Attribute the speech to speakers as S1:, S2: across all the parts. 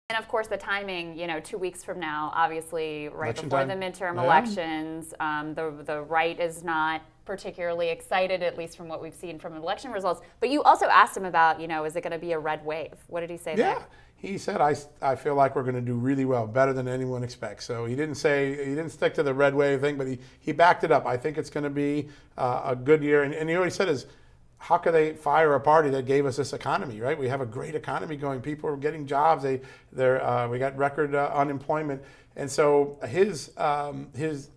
S1: And of course, the timing, 2 weeks from now, obviously, right
S2: Election
S1: before
S2: time.
S1: the midterm
S2: Yeah.
S1: elections, the right is not particularly excited, at least from what we've seen from election results. But you also asked him about, is it going to be a red wave? What did he say there?
S2: Yeah, he said, I feel like we're going to do really well, better than anyone expects. So he didn't stick to the red wave thing, but he backed it up. I think it's going to be a good year. And what he said is, how could they fire a party that gave us this economy, right? We have a great economy going. People are getting jobs. We got record unemployment. And so his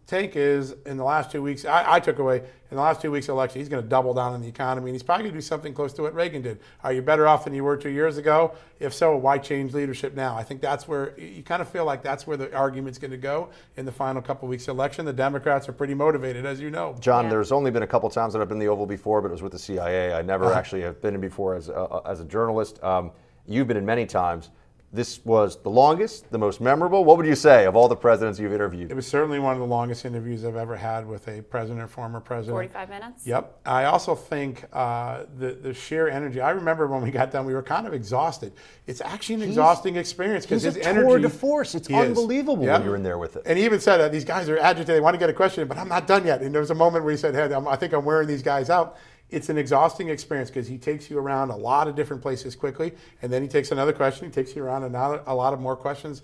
S2: take is, in the last 2 weeks, I took away, in the last 2 weeks of election, he's going to double down on the economy, and he's probably going to do something close to what Reagan did. Are you better off than you were 2 years ago? If so, why change leadership now? I think that's where, you kind of feel like that's where the argument's going to go in the final couple of weeks of election. The Democrats are pretty motivated, as you know.
S3: John, there's only been a couple times that I've been in the Oval before, but it was with the CIA. I never actually have been in before as a journalist. You've been in many times. This was the longest, the most memorable. What would you say of all the presidents you've interviewed?
S2: It was certainly one of the longest interviews I've ever had with a president or former president.
S1: 45 minutes?
S2: Yep. I also think the sheer energy. I remember when we got done, we were kind of exhausted. It's actually an exhausting experience because his energy.
S3: Tour de force. It's unbelievable when you're in there with it.
S2: And he even said these guys are agitated. They want to get a question, but I'm not done yet. And there was a moment where he said, hey, I think I'm wearing these guys out. It's an exhausting experience because he takes you around a lot of different places quickly, and then he takes another question, he takes you around a lot of more questions.